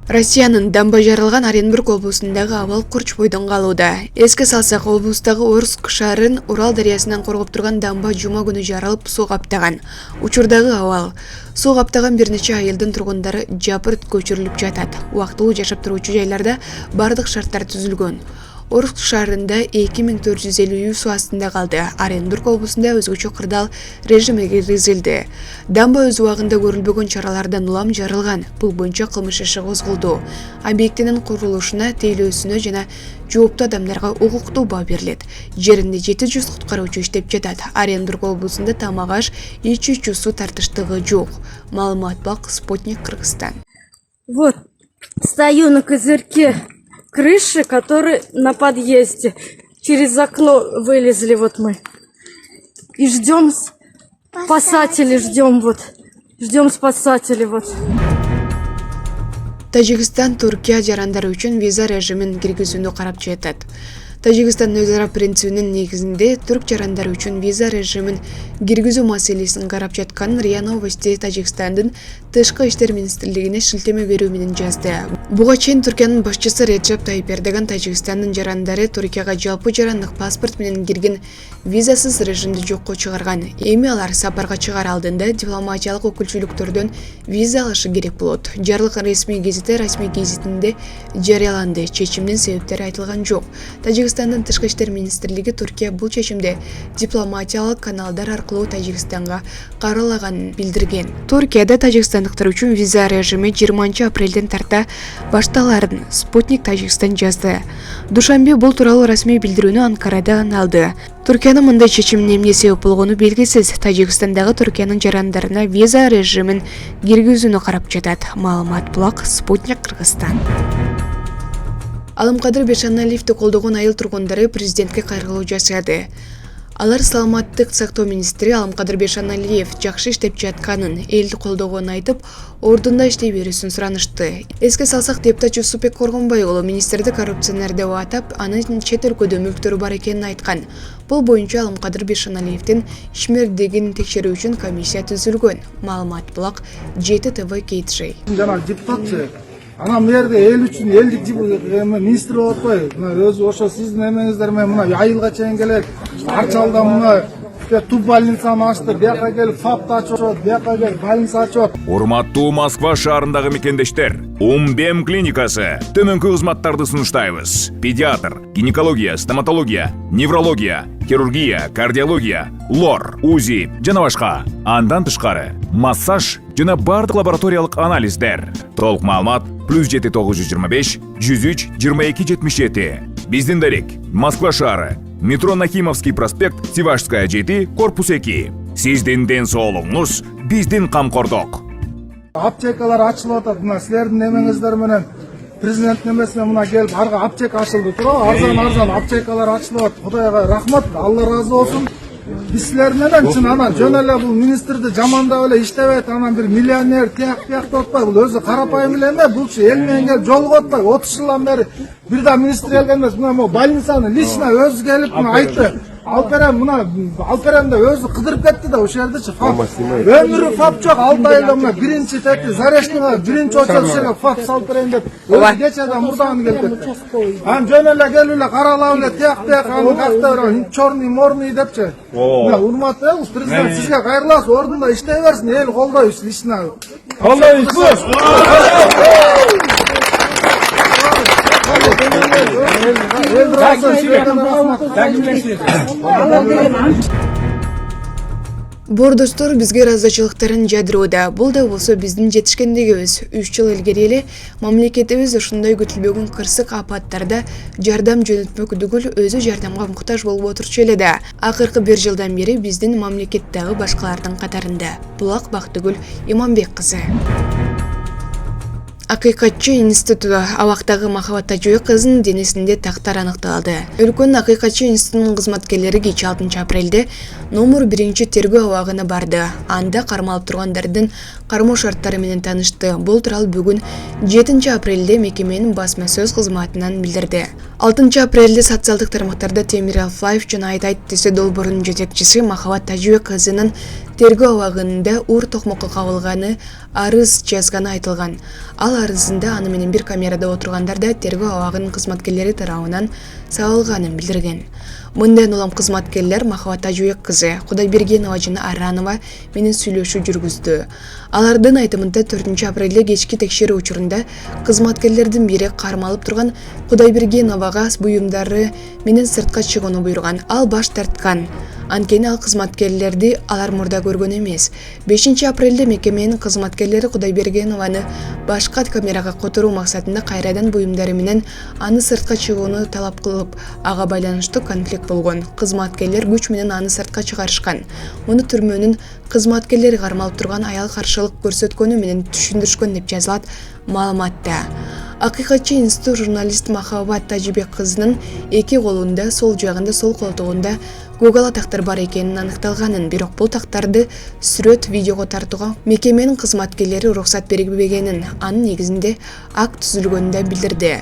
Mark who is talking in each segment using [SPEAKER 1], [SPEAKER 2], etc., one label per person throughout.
[SPEAKER 1] Россиянын дамба жарылган Оренбург облусундагы абал курч бойдон калууда. Эске салсак, облустагы Орск шаарын Урал дарыясынан коргоп турган дамба жума күнү жарылып суу каптаган. Учурдагы абал суу каптаган бир нече айылдын тургундары жапырт көчүрүлүп жатат. Убактылуу жашап туруучу жайларда бардык шарттар түзүлгөн. Орск шаарында 2450 үй суу астында калды. Оренбург облусунда өзгөчө кырдаал режим киргизилди. Дамба өз убагында көрүлбөгөн чаралардан улам жарылган. Бул боюнча кылмыш иши козголду. Объектинин курулушуна, тейлөөсүнө жана жооптуу адамдарга укуктуу баа берилет. Жеринде 700 куткаруучу иштеп жатат. Оренбург облусунда тамак-аш, ичүүчү суу тартыштыгы жок. Маалымат бак Спутник Кыргызстан.
[SPEAKER 2] Вот, стою на козырьке крыши, который на подъезде. Через окно вылезли вот мы. И ждем спасателей, ждем спасателей вот.
[SPEAKER 1] Тажикстан Туркия жарандары үчүн виза режимин киргизүүнү карап жатат. Тажикстан өз ара принцибинин негизинде түрк жарандары үчүн виза режимин киргизүү маселесин карап жатканын РИА Новости Тажикстандын Тышкы иштер министрлигине шилтеме берүү менен жазды. Буга чейин Түркиянын башчысы Реджеп Тайип Эрдоган Тажикстандын жарандары Түркияга жалпы жарандык паспорт менен кирген визасыз режимди жокко чыгарган. Эми алар сапарга чыгаар алдында дипломатиялык өкүлчүлүктөрдөн виза алышы керек болот. Жарлык расмий гезитинде жарыяланды. Чечимдин себептери айтылган жок. Тажикстандын Тышкы иштер министрлиги Түркия бул чечимди дипломатиялык каналдар аркылуу Тажикстанга каралаганын билдирген. Туркияда тажикстандыктар үчүн виза режими 20 апрелден тарта башталарын Спутник Тажикстан жазды. Душанбе бул тууралуу расмий билдирүүнү Анкарада алды. Түркиянын мындай чечимине эмне себеп болгону белгисиз. Тажикстандагы Түркиянын жарандарына виза режимин киргизүүнү карап жатат. Маалымат булак Спутник Кыргызстан. Алымкадыр Бешаналиевди колдогон айыл тургундары президентке кайрылуу жасады. Алар саламаттык сактоо министри Алымкадыр Бешаналиев жакшы иштеп жатканын, элди колдогонун айтып, ордунда иштей берүүсүн суранышты. Эске салсак, депутат Жусупбек Коргонбай уулу министрди коррупционер деп атап, анын чет өлкөдө мүлктөрү бар экенин айткан. Бул боюнча Алымкадыр Бешаналиевдин ишмердигин текшерүү үчүн комиссия түзүлгөн. Маалымат булак Жети ТВ KTJ.
[SPEAKER 3] Жана депутат ана мерде эл үчүн элдик министр болуп атпайбы? Мына өзү ошо сиздин эмеңиздер менен мына айылга чейин келет. Арчалда мына туп больницаны ачты, бияка келип ФАПты ачып, бияка келип больница ачып.
[SPEAKER 4] Урматтуу Москва шаарындагы мекендештер, Умбем клиникасы төмөнкү кызматтарды сунуштайбыз. Педиатр, гинекология, стоматология, неврология, хирургия, кардиология, лор, УЗИ жана башка. Андан тышкары массаж жана бардык лабораториялык анализдер. Толук маалымат +7 925 103 22 77. Биздин дарек Москва шаары, метро Нахимовский проспект, Сивашская 7, корпус 2. Сиздин ден соолугуңуз биздин камкордук.
[SPEAKER 3] Аптекалар ачылып атат. Мына силердин эмеңиздер менен президенттин эмеси менен мына келип арга аптека ачылды туурабы? Арзан аптекалар ачылып атат. Кудайга рахмат, Алла ыраазы болсун. Биз силер менен чын анан жөн эле бул министрди жамандап эле иштебейт, анан бир миллионер тияк деп атпайбы? Бул өзү карапайым эле эме, булчу эл менен келип жолугуп атпайбы? 30 жылдан бери бир да министр келген эмес. Мына могу больницаны лично өзү келип мына айтты. Алперемде өзү кыдырып кетти да ошол жердечи ФАП. Өмүрү ФАП жок, 6 айда мына биринчи тети Заречныйга биринчи очередь ФАП салып берейин деп өзү кечеден мурдаганы келип кетти. Анан жөн эле келип эле каралап эле тияк анын кактары черный морный депчи. Мына урматтуу президент, сизге кайрылабыз, ордунда иштей берсин, эл колдойбуз лично. Колдойбуз.
[SPEAKER 1] Бордостор бизге ыраазычылыктарын жадырууда. Бул да болсо биздин жетишкендигибиз. 3 жыл илгери эле мамлекетибиз ошондой күтүлбөгөн кырсык апаттарда жардам жөнөтмөк түгүл, өзү жардамга муктаж болуп отурчу эле да. Акыркы 1 жылдан бери биздин мамлекеттеги башкалардын катарында. Булак Бактыгүл Иманбек кызы. Акыйкатчы институту абактагы Махабат Тажыбек кызынын денесинде тактар аныкталды. Өлкөнүн Акыйкатчы институтунун кызматкерлери кечээ 6 апрелде номер 1 тергөө абагына барды. Анда кармалып тургандардын кармоо шарттары менен таанышты. Бул тууралуу бүгүн 7 апрелде мекеменин басма сөз кызматынан билдирди. 6 апрелде социалдык тармактарда Темир Алфаев жана Айтайт Тесе долбоорунун жетекчиси Махабат Тажыбек кызынын тергөө абагында уур токмокко кабылганы арыз жазганы айтылган. Ал арызында аны менен бир камерада отургандарда тергөө абагынын кызматкерлери тарабынан сабылганын билдирген. Мындан улам кызматкерлер Махабат Тажыбек кызы Кудайбергенова жана Аранова менен сүйлөшүү жүргүздү. Алардын айтымында 4 апрелде кечки текшерүү учурунда кызматкерлердин бири кармалып турган Кудайбергеновага буюмдары менен сыртка чыгууну буйруган. Ал баш тарткан. Анткени ал кызматкерлерди алар мурда көргөн эмес. 5 апрелде мекеменин кызматкерлери Кудайбергенованы башка камерага которуу максатында кайрадан буюмдары менен аны сыртка чыгууну талап кылып, ага байланыштуу конфликт болгон. Кызматкерлер күч менен аны сыртка чыгарышкан. Муну түрмөнүн кызматкерлери кармалып турган аял каршылык көрсөткөнү менен түшүндүрүшкөн деп жазылат маалыматта. Акыйкатчы институт журналист Махабат Тажыбек кызынын эки колунда, сол жагында, сол колтугунда Google тактар бар экенин аныкталганын, бирок бул тактарды сүрөт, видеого тартууга мекеменин кызматкерлери уруксат бербегенин, анын негизинде акт түзүлгөнүн да билдирди.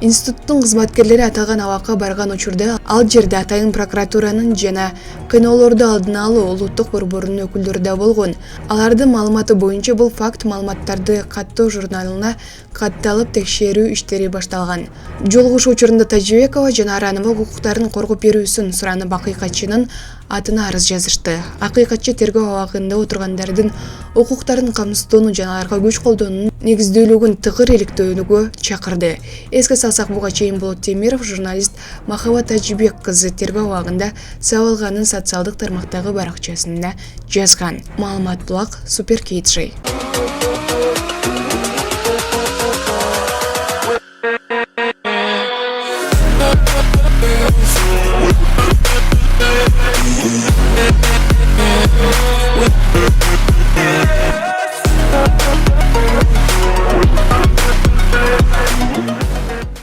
[SPEAKER 1] Институттун кызматкерлери аталган абакка барган учурда ал жерде атайын прокуратуранын жана КНОлорду алдын алуу улуттук борборунун өкүлдөрү да болгон. Алардын маалыматы боюнча бул факт маалыматтарды каттоо журналына катталып текшерүү иштери башталган. Жолугушуу учурунда Тажыбекова жана Аранова укуктарын коргоп берүүсүн суранып акыйкатчынын атына арыз жазышты. Акыйкатчы тергөө абагында отургандардын укуктарын камсыздоону жана аларга күч колдоонун негиздүүлүгүн тыгыр иликтөөгө чакырды. Эске салсак, буга чейин Болот Темиров журналист Махабат Тажыбек кызы тергөө абагында сабылганын социалдык тармактагы баракчасында жазган. Маалымат Булак, Супер KG.